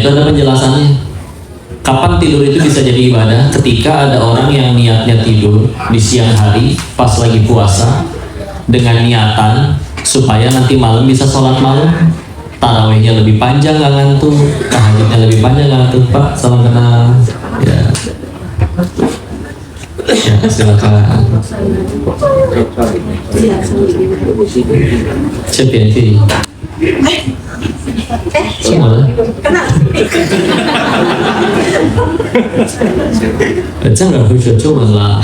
itu ada penjelasannya. Kapan tidur itu bisa jadi ibadah? Ketika ada orang yang niatnya tidur di siang hari pas lagi puasa dengan niatan supaya nanti malam bisa sholat malam, tarawihnya lebih panjang nggak ngantuk, tahajudnya lebih panjang nggak ngantuk. Pak, salam kenal. Ya, ya silakan. Siapa yang这样会说中文啦。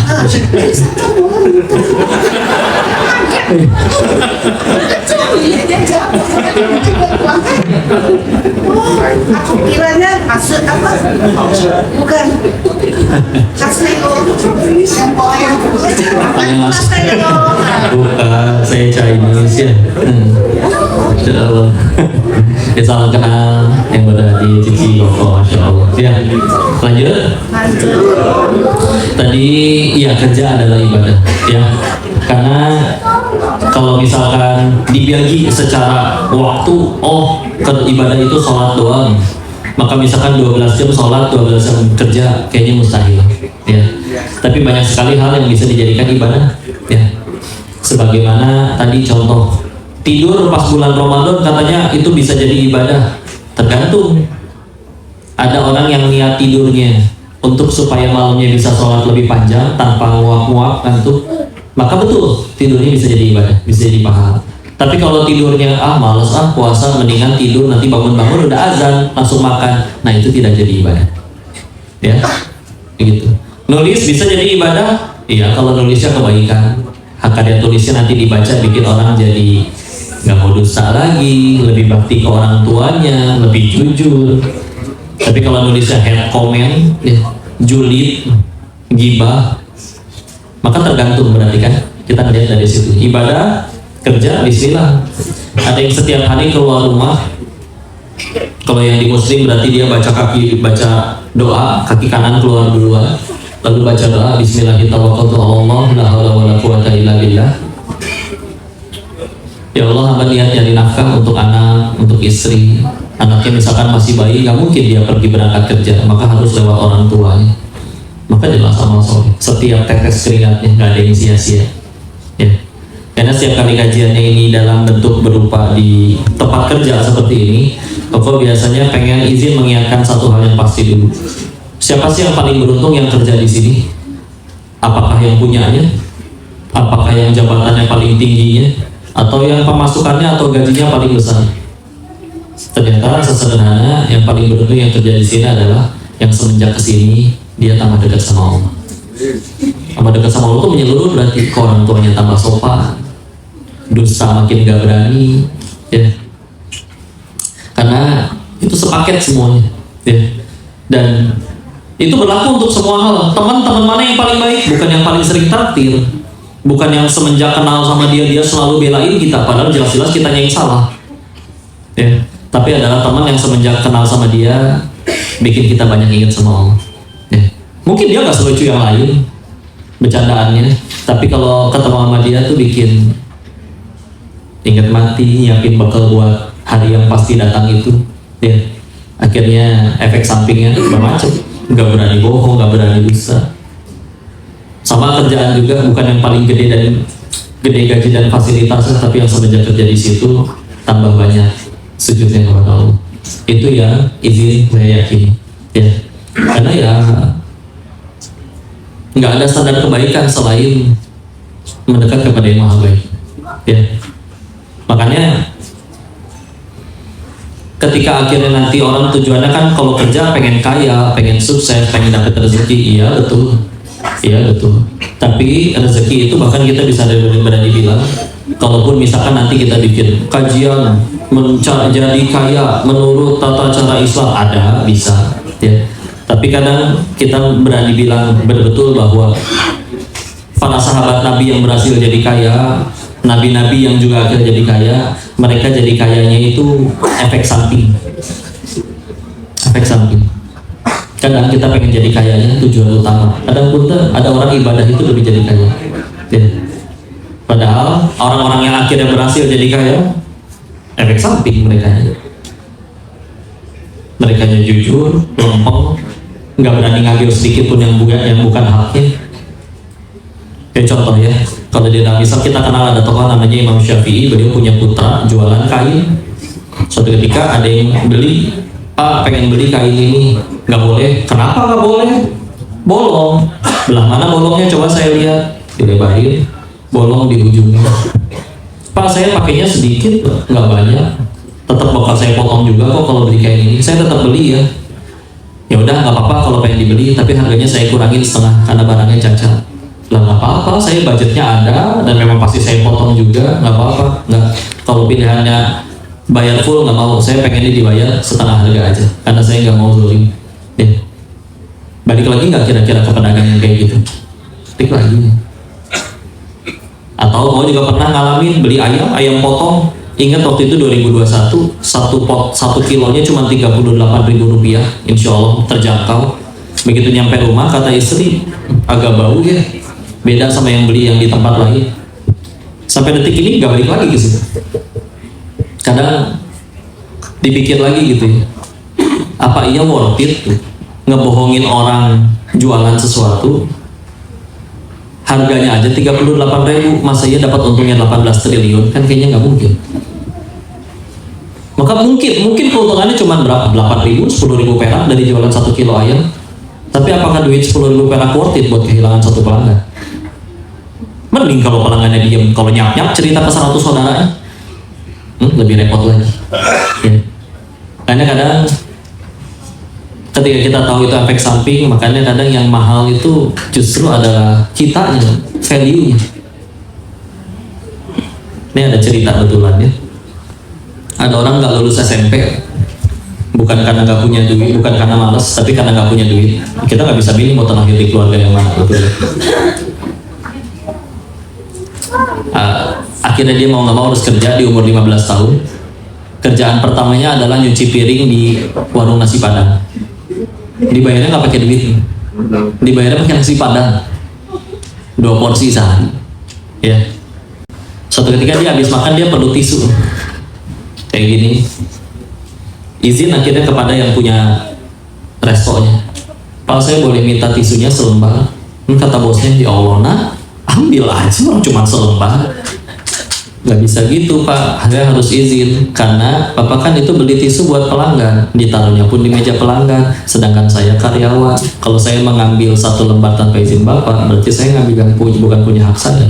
Aku kiranya hasil apa? Bukan hasil yang Bukan, saya Chinese ya. Insya Allah. Ya salam kenal yang berada di Cici Boko, Masya Allah. Ya, lanjut. Tadi ya kerja adalah ibadah, ya. Karena kalau misalkan dibagi secara waktu, ibadah itu sholat doang, maka misalkan 12 jam sholat, 12 jam kerja, kayaknya mustahil, ya. Tapi banyak sekali hal yang bisa dijadikan ibadah, ya. Sebagaimana tadi contoh tidur pas bulan Ramadan, katanya itu bisa jadi ibadah. Tergantung. Ada orang yang niat tidurnya untuk supaya malamnya bisa sholat lebih panjang tanpa nguap-nguap ngantuk, maka betul tidurnya bisa jadi ibadah, bisa jadi pahala. Tapi kalau tidurnya males puasa, mendingan tidur, nanti bangun-bangun udah azan langsung makan, nah itu tidak jadi ibadah, ya gitu. Nulis bisa jadi ibadah, iya kalau nulisnya kebaikan, karya tulisnya nanti dibaca bikin orang jadi nggak mau dosa lagi, lebih bakti ke orang tuanya, lebih jujur. Tapi kalau nulisnya head comment, ya, julid, gibah, maka tergantung, berarti kan kita lihat dari situ. Ibadah, kerja, bismillah. Ada yang setiap hari keluar rumah, kalau yang di muslim berarti dia baca doa, kaki kanan keluar duluan, lalu baca doa bismillahirrahmanirrahim, la haula wala quwata illa billah. Ya Allah, hamba niat nyari nafkah untuk anak, untuk istri. Anaknya misalkan masih bayi, nggak mungkin dia pergi berangkat kerja, maka harus lewat orang tuanya. Maka jelas amal soleh. Setiap tetes keringatnya nggak ada yang sia-sia, ya. Karena setiap kali kajiannya ini dalam bentuk berupa di tempat kerja seperti ini, Koko biasanya pengen izin mengingatkan satu hal yang pasti dulu. Siapa sih yang paling beruntung yang kerja di sini? Apakah yang punyanya? Apakah yang jabatannya paling tingginya? Atau yang pemasukannya atau gajinya paling besar? Ternyata sesederhana yang paling beruntung yang kerja di sini adalah yang semenjak kesini dia tambah dekat sama Allah. Tambah dekat sama Allah itu menyeluruh, berarti ke orang tuanya tambah sopan, dosa makin gak berani, ya. Karena itu sepaket semuanya, ya. Dan itu berlaku untuk semua hal. Teman-teman mana yang paling baik? Bukan yang paling sering traktir, bukan yang semenjak kenal sama dia selalu belain kita, padahal jelas-jelas kitanya yang salah, ya. Tapi adalah teman yang semenjak kenal sama dia bikin kita banyak ingat sama Allah, ya. Mungkin dia gak selucu yang lain bercandaannya, tapi kalau ketemu sama dia tuh bikin ingat mati, nyiapin bekal buat hari yang pasti datang itu, ya. Akhirnya efek sampingnya bermacam, gak berani bohong, gak berani dusta. Sama kerjaan juga, bukan yang paling gede gaji dan fasilitasnya, tapi yang semenjak kerja di situ tambah banyak sujudnya kepada Allah. Itu yang izin saya yakini, ya. Karena ya nggak ada standar kebaikan selain mendekat kepada yang maha baik, ya. Makanya ketika akhirnya nanti orang tujuannya kan kalau kerja pengen kaya, pengen sukses, pengen dapat rezeki, iya betul, iya betul. Tapi rezeki itu bahkan kita bisa berani bilang, kalaupun misalkan nanti kita bikin kajian jadi kaya menurut tata cara Islam, ada, bisa, ya. Tapi kadang kita berani bilang betul bahwa para sahabat Nabi yang berhasil jadi kaya, nabi-nabi yang juga akhirnya jadi kaya, mereka jadi kayanya itu efek samping. Efek samping. Kadang kita pengen jadi kayanya tujuan utama. Kadang pun ada orang ibadah itu lebih jadi kaya, ya. Padahal orang-orang yang akhirnya berhasil jadi kaya, efek samping mereka. Merekanya jujur, lempeng, nggak berani ngambil sedikit pun yang bukan haknya. Kayak contoh ya, kalau di dalam Islam kita kenal ada tokoh namanya Imam Syafi'i, beliau punya putra jualan kain. Suatu ketika ada yang beli, Pak pengen beli kain ini, nggak boleh. Kenapa nggak boleh? Bolong. Belah mana bolongnya? Coba saya lihat. Dilebarin, bolong di ujungnya. Pak saya pakainya sedikit, nggak banyak. Tetap bakal saya potong juga kok kalau beli kain ini. Saya tetap beli ya. Ya udah nggak apa-apa kalau pengen dibeli, tapi harganya saya kurangin setengah karena barangnya cacat. Lah nggak apa-apa, saya budgetnya ada dan memang pasti saya potong juga, nggak apa-apa. Nggak. Kalau pilihannya bayar full nggak mau, saya pengennya dibayar setengah harga aja karena saya nggak mau zolim. Ya. Balik lagi nggak kira-kira ke pedagang yang kayak gitu? Balik lagi. Atau mau juga pernah ngalamin beli ayam potong. Ingat waktu itu 2021, satu kilonya cuma Rp38.000, insya Allah terjangkau. Begitu nyampe rumah kata istri, agak bau ya, beda sama yang beli yang di tempat lain. Sampai detik ini nggak balik lagi ke situ. Kadang dipikir lagi gitu ya, apa iya worth it ngebohongin orang jualan sesuatu, harganya aja 38.000, masa iya dapat untungnya 18 triliun? Kan kayaknya nggak mungkin. Maka mungkin keuntungannya cuma berapa? 8.000, 10.000 perak dari jualan 1 kilo ayam. Tapi apakah duit 10.000 perak worth it buat kehilangan satu pelanggan? Mending kalau pelanggannya diem, kalau nyap-nyap cerita ke 100 saudaranya, lebih repot lagi. Ya. Karena kadang ketika kita tahu itu efek samping, makanya kadang yang mahal itu justru adalah kitanya, value-nya. Ini ada cerita betulan ya. Ada orang nggak lulus SMP, bukan karena nggak punya duit, bukan karena malas, tapi karena nggak punya duit. Kita nggak bisa milih mau terlahir di keluarga yang mana, betul. Akhirnya dia mau nggak mau harus kerja di umur 15 tahun. Kerjaan pertamanya adalah nyuci piring di warung nasi Padang. Dibayarnya nggak pakai duit, dibayarnya pakai nasi Padang, 2 porsi sehari. Ya. Suatu ketika dia habis makan, dia perlu tisu kayak gini. Izin akhirnya kepada yang punya restonya, Pak saya boleh minta tisunya selembar? Kata bosnya, ya Allah nak, ambil aja, cuma selembar. Nggak bisa gitu Pak, saya harus izin karena Bapak kan itu beli tisu buat pelanggan, ditaruhnya pun di meja pelanggan, sedangkan saya karyawan. Kalau saya mengambil 1 lembar tanpa izin Bapak, berarti saya ngambil bukan punya hak saya.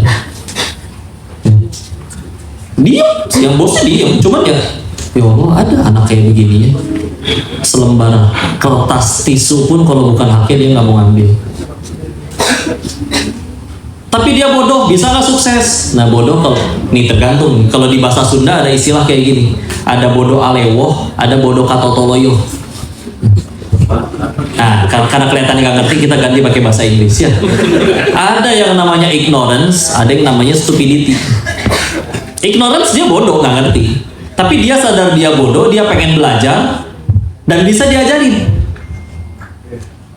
Diam, yang bosnya diam, cuman ya Allah ada anak kayak begini ya, selembar kertas tisu pun kalau bukan haknya dia nggak mau ngambil. Tapi dia bodoh, bisa nggak sukses? Nah bodoh kalau nih tergantung. Kalau di bahasa Sunda ada istilah kayak gini, ada bodoh alewoh, ada bodoh katotoloyo. Nah karena kelihatan nggak ngerti, kita ganti pakai bahasa Inggris ya. Ada yang namanya ignorance, ada yang namanya stupidity. Ignorance dia bodoh, nggak ngerti. Tapi dia sadar dia bodoh, dia pengen belajar dan bisa diajarin.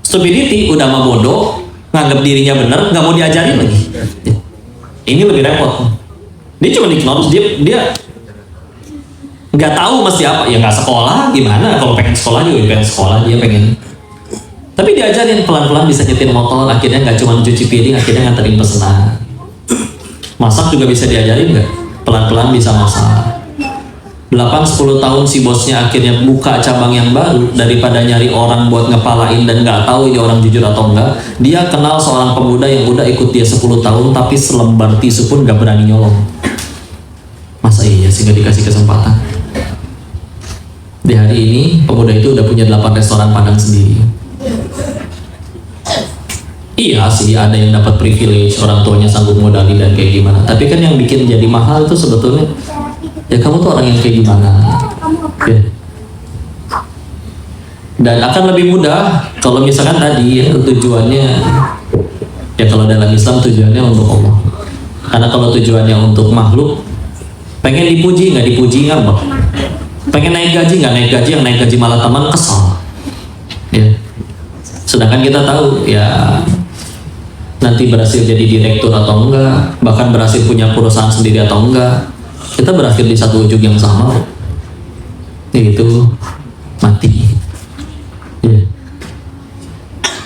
Stupidity udah mah bodoh, nganggap dirinya benar, nggak mau diajarin lagi. Ini lebih repot. Dia cuma ignorance, dia nggak tahu mesti apa. Ya nggak sekolah, gimana? Kalau pengen sekolah juga pengen sekolah, dia pengen. Tapi diajarin pelan-pelan bisa nyetir motor, akhirnya nggak cuma cuci piring, akhirnya nganterin pesanan. Masak juga bisa diajarin nggak? Pelan-pelan bisa masak. 8-10 tahun si bosnya akhirnya buka cabang yang baru, daripada nyari orang buat ngepalain dan nggak tahu ini orang jujur atau enggak, dia kenal seorang pemuda yang udah ikut dia 10 tahun tapi selembar tisu pun nggak berani nyolong. Masa iya sih nggak dikasih kesempatan? Di hari ini pemuda itu udah punya 8 restoran Padang sendiri. Iya sih ada yang dapat privilege, orang tuanya sanggup modalin dan kayak gimana, tapi kan yang bikin jadi mahal itu sebetulnya ya kamu tuh orang yang kayak gimana ya. Dan akan lebih mudah kalau misalkan tadi ya, tujuannya ya kalau dalam Islam tujuannya untuk Allah. Karena kalau tujuannya untuk makhluk, pengen dipuji nggak dipuji ngambek, pengen naik gaji nggak naik gaji, yang naik gaji malah teman kesal ya. Sedangkan kita tahu ya nanti berhasil jadi direktur atau enggak, bahkan berhasil punya perusahaan sendiri atau enggak, kita berakhir di satu ujung yang sama, yaitu mati.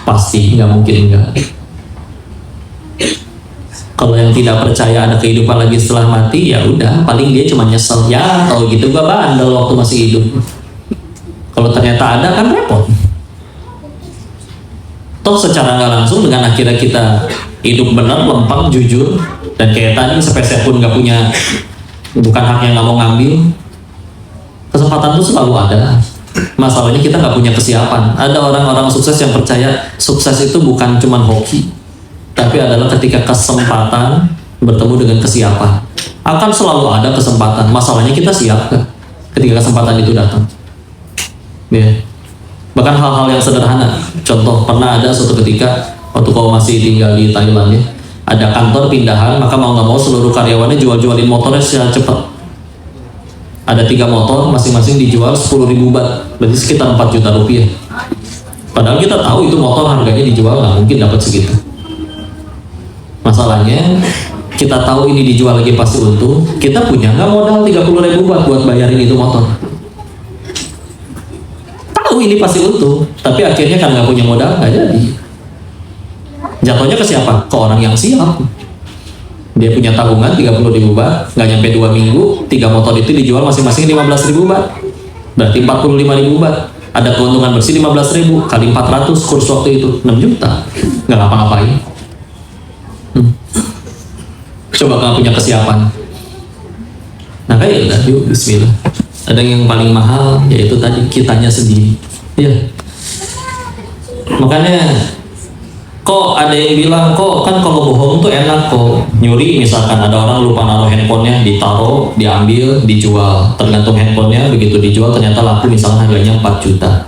Pasti, nggak mungkin enggak. Kalau yang tidak percaya ada kehidupan lagi setelah mati, ya udah, paling dia cuma nyesel. Ya, kalau gitu gua bandel waktu masih hidup. Kalau ternyata ada kan repot. Toh secara nggak langsung dengan akhirnya kita hidup benar, lempeng, jujur, dan kayak tadi sepeser pun nggak punya, bukan haknya nggak mau ngambil. Kesempatan itu selalu ada. Masalahnya kita nggak punya kesiapan. Ada orang-orang sukses yang percaya sukses itu bukan cuma hoki, tapi adalah ketika kesempatan bertemu dengan kesiapan. Akan selalu ada kesempatan. Masalahnya kita siap gak ketika kesempatan itu datang. Ya. Bahkan hal-hal yang sederhana. Contoh, pernah ada suatu ketika waktu kau masih tinggal di Thailand ya, ada kantor pindahan, maka mau nggak mau seluruh karyawannya jual-jualin motornya secara cepat. Ada 3 motor, masing-masing dijual 10.000 baht, berarti sekitar 4 juta rupiah. Padahal kita tahu itu motor harganya dijual nggak mungkin dapat segitu. Masalahnya kita tahu ini dijual lagi pasti untung, kita punya nggak modal 30.000 baht buat bayarin itu motor. Tahu ini pasti untung, tapi akhirnya kan nggak punya modal, nggak jadi. Jatuhnya ke siapa? Ke orang yang siap. Dia punya tabungan 30.000 baht, nggak nyampe 2 minggu, 3 motor itu dijual masing-masing 15.000 baht, berarti 45.000 baht. Ada keuntungan bersih 15.000 kali 400 kurs waktu itu 6 juta, nggak ngapa-ngapain. Coba nggak punya kesiapan. Nah kayak udah, yuk Bismillah. Ada yang paling mahal, yaitu tadi kitanya sendiri. Iya. Makanya kok ada yang bilang kok kan kalau bohong tuh enak kok. Nyuri misalkan ada orang lupa naruh handphonenya, ditaruh, diambil, dijual. Tergantung handphonenya, begitu dijual ternyata laku misalkan harganya 4 juta.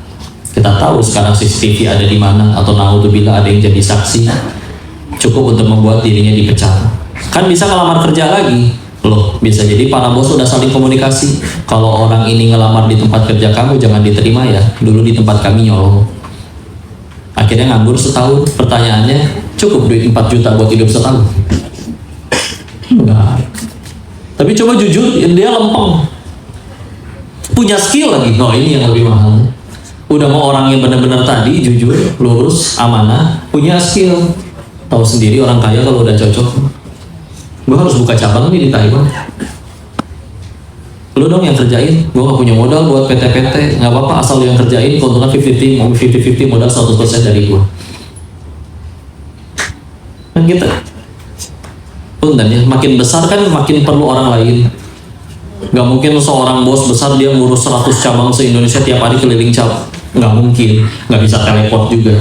Kita tahu sekarang CCTV ada di mana, atau naudzubillah ada yang jadi saksi. Cukup untuk membuat dirinya dipecat. Kan bisa ngelamar kerja lagi. Loh, bisa jadi para bos sudah saling komunikasi. Kalau orang ini ngelamar di tempat kerja kamu jangan diterima ya. Dulu di tempat kami nyolong. Akhirnya nganggur setahun. Pertanyaannya, cukup duit 4 juta buat hidup setahun? Enggak. Tapi coba jujur, dia lempeng. Punya skill lagi. Oh ini yang lebih mahal. Udah mau orang yang benar-benar tadi, jujur, lurus, amanah, punya skill. Tahu sendiri orang kaya kalau udah cocok. Gue harus buka cabang nih di Taiwan. Lu dong yang kerjain, gue gak punya modal buat PT-PT. Gak apa-apa asal lu yang kerjain, keuntungan 50-50 modal 100% dari gue. Kan gitu. Punten ya, makin besar kan makin perlu orang lain. Gak mungkin seorang bos besar dia ngurus 100 cabang se-Indonesia tiap hari keliling cabang. Gak mungkin, gak bisa teleport juga.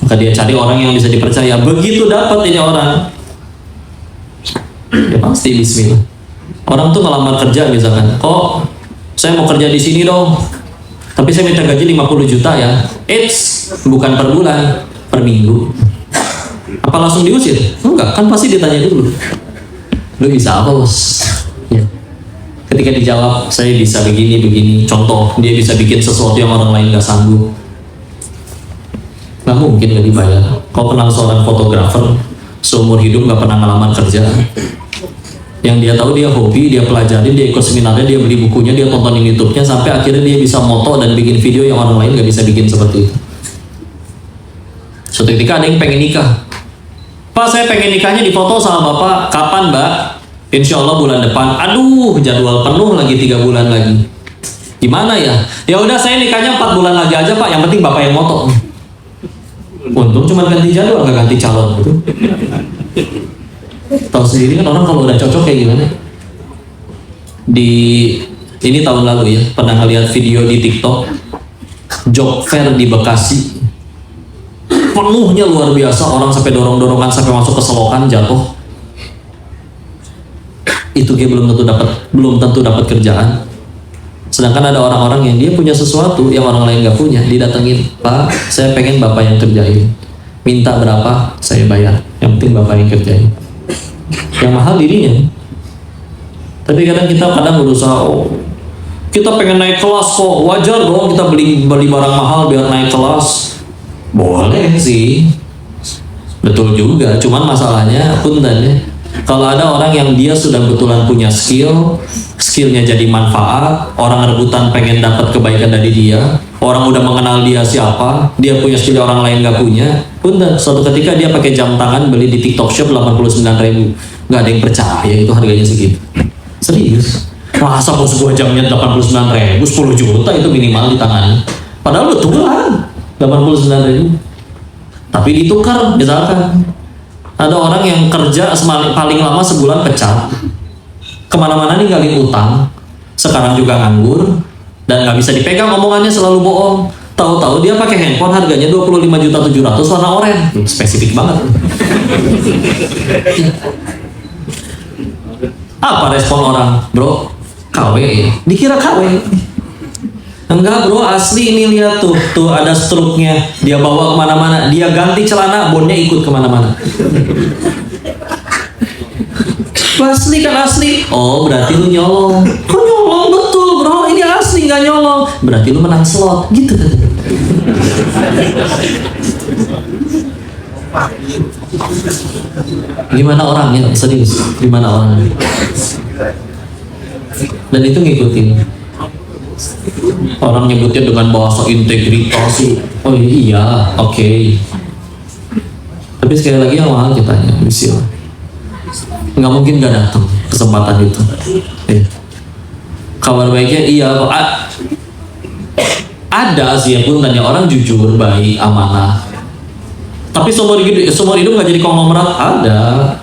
Maka dia cari orang yang bisa dipercaya. Begitu dapat ini orang, ya pasti bismillah. Orang tuh ngelamar kerja misalkan, kok saya mau kerja di sini dong, tapi saya minta gaji 50 juta ya. Eits, bukan per bulan, per minggu. Apa langsung diusir? Enggak, kan pasti ditanya dulu. Lu bisa apa bos? Ya. Ketika dijawab, saya bisa begini. Contoh, dia bisa bikin sesuatu yang orang lain gak sanggup. Nggak mungkin gak dibayar. Kau kenal seorang fotografer, seumur hidup gak pernah ngelamar kerja. Yang dia tahu dia hobi, dia pelajari, dia ikut seminarnya, dia beli bukunya, dia tontonin YouTube-nya, sampai akhirnya dia bisa moto dan bikin video yang orang lain gak bisa bikin seperti itu. Suatu ketika ada yang pengen nikah. Pak, saya pengen nikahnya difoto sama bapak. Kapan mbak? Insya Allah bulan depan. Aduh, jadwal penuh lagi 3 bulan lagi. Gimana ya? Ya udah saya nikahnya 4 bulan lagi aja pak. Yang penting bapak yang moto. Untung cuma ganti jadwal, gak ganti calon gitu. Tahu sendiri kan orang kalau udah cocok kayak gimana. Ini tahun lalu ya, pernah ngeliat video di TikTok job fair di Bekasi. Penuhnya luar biasa, orang sampai dorong-dorongan sampai masuk ke selokan jatuh. Itu dia belum tentu dapat kerjaan. Sedangkan ada orang-orang yang dia punya sesuatu yang orang lain gak punya, didatengin, Pak, saya pengen bapak yang kerjain. Minta berapa, saya bayar. Yang penting bapak yang kerjain. Yang mahal dirinya. Tapi kadang berusaha, oh, kita pengen naik kelas kok, wajar dong kita beli barang mahal biar naik kelas. Boleh sih, betul juga. Cuman masalahnya puntennya, kalau ada orang yang dia sudah betulan punya skillnya jadi manfaat, orang rebutan pengen dapat kebaikan dari dia, orang udah mengenal dia siapa, dia punya skill orang lain nggak punya. Punten, suatu ketika dia pakai jam tangan beli di TikTok Shop 89.000, nggak ada yang percaya itu harganya segitu. Serius? Masa mau sebuah jamnya 89.000, 10 juta itu minimal di tangannya. Padahal betulan 89.000. Tapi ditukar, misalkan ada orang yang kerja paling lama sebulan pecat, kemana-mana ninggalin utang, sekarang juga nganggur, dan nggak bisa dipegang omongannya, selalu bohong. Tahu-tahu dia pakai handphone harganya 25.700.000 warna oranye. Spesifik banget. Apa respon orang? Bro, KW ya? Dikira KW. Enggak bro, asli ini lihat tuh ada struknya, dia bawa kemana-mana, dia ganti celana, bonnya ikut kemana-mana. Asli kan asli? Oh berarti lu nyolong. Kok nyolong? Betul bro, ini asli nggak nyolong. Berarti lu menang slot, gitu. Gimana orangnya? Serius, gimana orangnya? Dan itu ngikutin. Orang nyebutnya dengan bahasa integritas sih. Oh iya, oke. Tapi sekali lagi yang mahal kitanya, misil. Nggak mungkin nggak datang kesempatan itu. Kabar baiknya iya, ada sih yang pun tanya orang jujur, baik, amanah. Tapi seumur hidup nggak jadi konglomerat, ada.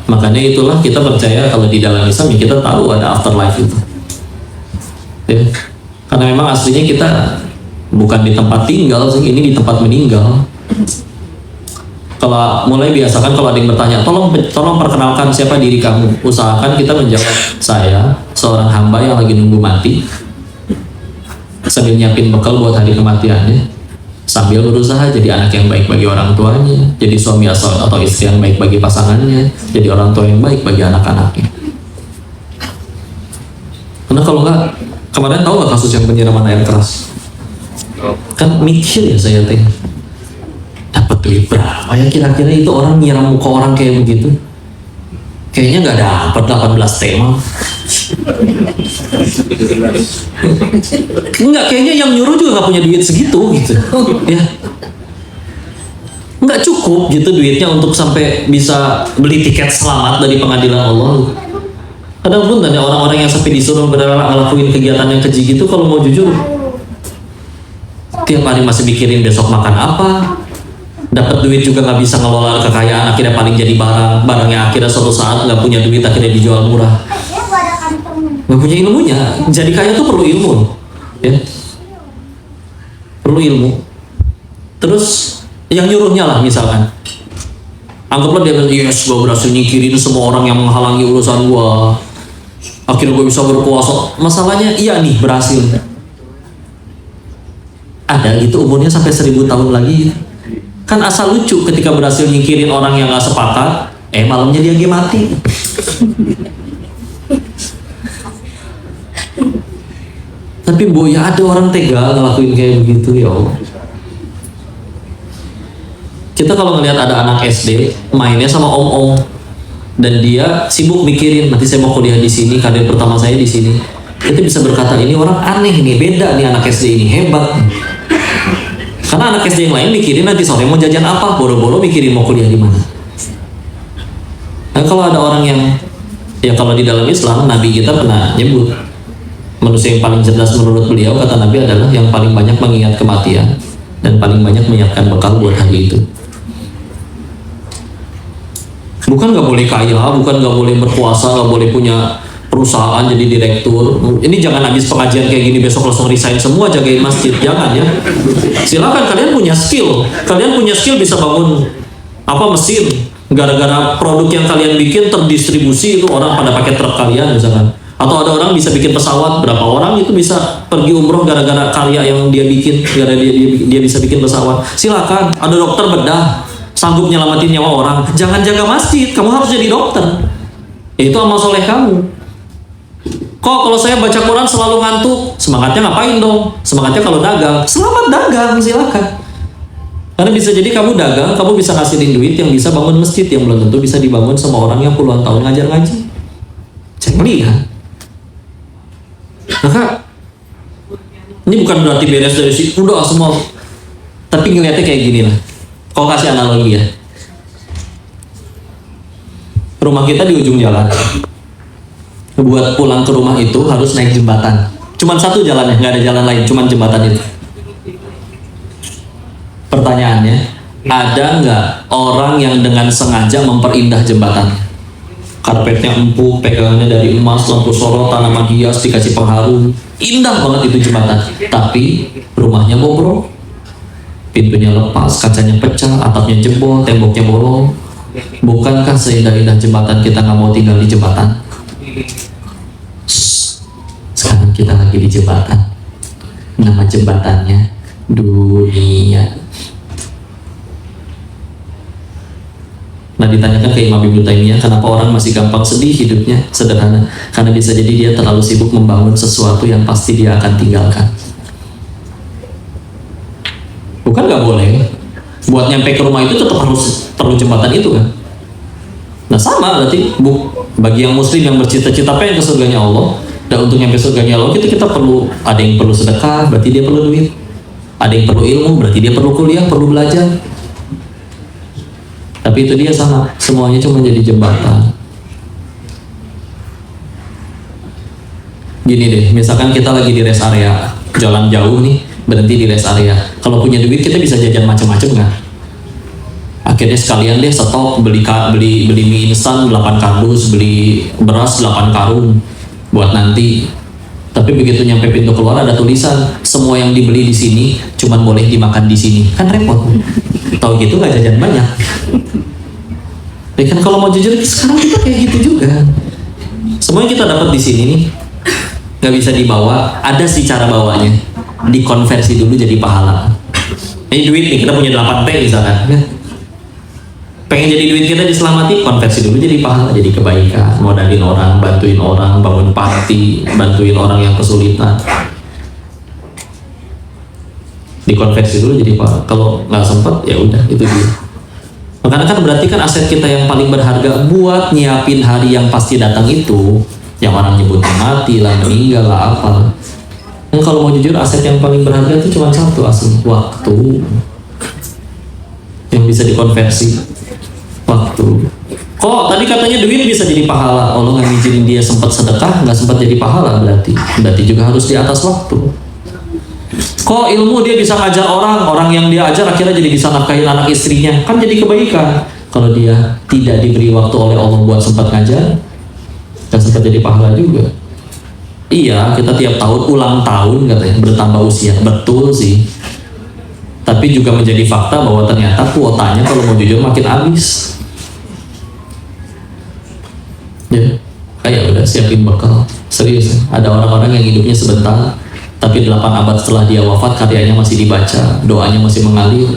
Makanya itulah kita percaya kalau di dalam Islam ya kita tahu ada afterlife itu. Ya. Karena memang aslinya kita bukan di tempat tinggal sih, ini di tempat meninggal. Kalau mulai biasakan kalau ada yang bertanya, tolong perkenalkan siapa diri kamu. Usahakan kita menjawab, saya seorang hamba yang lagi nunggu mati, sambil nyiapin bekal buat hari kematiannya, sambil berusaha jadi anak yang baik bagi orang tuanya, jadi suami atau istri yang baik bagi pasangannya, jadi orang tua yang baik bagi anak-anaknya. Karena kalau nggak, kemarin tahu nggak kasus yang penyiraman air keras? Kan mikir ya saya teh, dapat duit berapa ya kira-kira itu orang nyiram muka orang kayak begitu? Kayaknya nggak dapat 18 tema. Enggak, kayaknya yang nyuruh juga nggak punya duit segitu gitu. Ya, nggak cukup gitu duitnya untuk sampai bisa beli tiket selamat dari pengadilan Allah. Kadang pun tanya orang-orang yang sampai disuruh ngelakuin kegiatan yang keji gitu, kalau mau jujur tiap hari masih mikirin besok makan apa, dapat duit juga nggak bisa ngelola kekayaan, akhirnya paling jadi barangnya akhirnya suatu saat nggak punya duit, akhirnya dijual murah, nggak punya ilmunya. Jadi kaya tuh perlu ilmu ya, perlu ilmu. Terus yang nyuruhnya lah misalkan, anggaplah dia bilang, yes gue berhasil nyingkirin semua orang yang menghalangi urusan gue, akhirnya gue bisa berkuasa. Masalahnya iya nih berhasil, ada gitu umurnya sampai 1000 tahun lagi. Kan asal lucu ketika berhasil nyingkirin orang yang gak sepakat, malamnya dia mati. Tapi ya ada orang tega ngelakuin kayak begitu, ya Allah. Kita kalau ngelihat ada anak SD mainnya sama om-om dan dia sibuk mikirin nanti saya mau kuliah di sini, karir pertama saya di sini, itu bisa berkata ini orang aneh nih, beda nih anak SD ini, hebat. Karena anak SD yang lain mikirin nanti sore mau jajan apa, boro-boro mikirin mau kuliah di mana. Nah kalau ada orang yang, ya kalau di dalam Islam Nabi kita pernah nyebut manusia yang paling cerdas menurut beliau, kata Nabi adalah yang paling banyak mengingat kematian dan paling banyak menyiapkan bekal buat hari itu. Bukan nggak boleh kaya, bukan nggak boleh berkuasa, nggak boleh punya perusahaan jadi direktur. Ini jangan habis pengajian kayak gini besok langsung resign semua jagain masjid, jangan ya. Silakan kalian punya skill bisa bangun mesin. Gara-gara produk yang kalian bikin terdistribusi, itu orang pada pakai truk kalian misalkan. Atau ada orang bisa bikin pesawat, berapa orang itu bisa pergi umroh gara-gara karya yang dia bikin, gara-gara dia bisa bikin pesawat. Silakan, ada dokter bedah sanggup nyelamatin nyawa orang, jangan jaga masjid, kamu harus jadi dokter. Itu amal soleh kamu. Kok kalau saya baca Quran selalu ngantuk, semangatnya ngapain dong? Semangatnya kalau dagang, selamat dagang, silakan. Karena bisa jadi kamu dagang, kamu bisa ngasihin duit yang bisa bangun masjid, yang belum tentu bisa dibangun sama orang yang puluhan tahun ngajar ngaji. Cek lihat. Maka Ini bukan berarti beres dari situ udah semua, tapi ngeliatnya kayak gini lah. Kau kasih analogi ya, rumah kita di ujung jalan. Buat pulang ke rumah itu harus naik jembatan. Cuman satu jalannya, nggak ada jalan lain, cuman jembatan itu. Pertanyaannya, ada nggak orang yang dengan sengaja memperindah jembatan? Karpetnya empuk, pegangannya dari emas, lampu sorot, tanaman hias, dikasih pengharum. Indah banget itu jembatan. Tapi rumahnya bobrok. Pintunya lepas, kacanya pecah, atapnya jebol, temboknya bolong. Bukankah seindah-indah jembatan kita nggak mau tinggal di jembatan? Sekarang kita lagi di jembatan. Nama jembatannya dunia. Nah, ditanyakan ke Imam Ibnu Taimiyah, kenapa orang masih gampang sedih hidupnya? Sederhana, karena bisa jadi dia terlalu sibuk membangun sesuatu yang pasti dia akan tinggalkan. Bukan nggak boleh, buat nyampe ke rumah itu tetap harus perlu jembatan itu kan? Nah sama berarti bagi yang muslim yang bercita-cita pengen ke surganya Allah, dan untuk nyampe surganya Allah kita perlu, ada yang perlu sedekah, berarti dia perlu duit. Ada yang perlu ilmu, berarti dia perlu kuliah, perlu belajar. Tapi itu dia sama, semuanya cuma jadi jembatan. Gini deh, misalkan kita lagi di rest area, jalan jauh nih, berhenti di rest area. Kalau punya duit kita bisa jajan macam-macam nggak? Akhirnya sekalian deh stok, beli mie instan 8 kardus, beli beras 8 karung buat nanti. Tapi begitu nyampe pintu keluar ada tulisan, semua yang dibeli di sini cuman boleh dimakan di sini. Kan repot. Tahu gitu nggak jajan banyak. Ya kan kalau mau jujur sekarang kita kayak gitu juga. Semua yang kita dapat di sini nih nggak bisa dibawa. Ada sih cara bawanya. Dikonversi dulu jadi pahala. Ini duit nih, kita punya 8T misalkan. Ya. Pengen jadi duit kita diselamati, konversi dulu jadi pahala, jadi kebaikan, modalin orang, bantuin orang, bangun party, bantuin orang yang kesulitan. Dikonversi dulu jadi pahala. Kalau nggak sempat ya udah itu dia. Makanya kan berarti kan aset kita yang paling berharga buat nyiapin hari yang pasti datang itu, yang orang nyebutnya mati lah, meninggal lah, apa. Dan kalau mau jujur aset yang paling berharga itu cuma satu asli, waktu. Yang bisa dikonversi, waktu. Kok tadi katanya duit bisa jadi pahala? Allah nggak ngizinin dia sempat sedekah, nggak sempat jadi pahala berarti juga harus di atas waktu. Kok ilmu dia bisa ngajar orang yang dia ajar akhirnya jadi bisa nafkahin anak istrinya, kan jadi kebaikan. Kalau dia tidak diberi waktu oleh Allah buat sempat ngajar, dan sempat jadi pahala juga. Iya, kita tiap tahun ulang tahun katanya bertambah usia, betul sih. Tapi juga menjadi fakta bahwa ternyata kuotanya kalau mau jujur makin habis. Ya, kayak udah siapin bekal. Serius, ada orang-orang yang hidupnya sebentar, tapi 8 abad setelah dia wafat karyanya masih dibaca, doanya masih mengalir.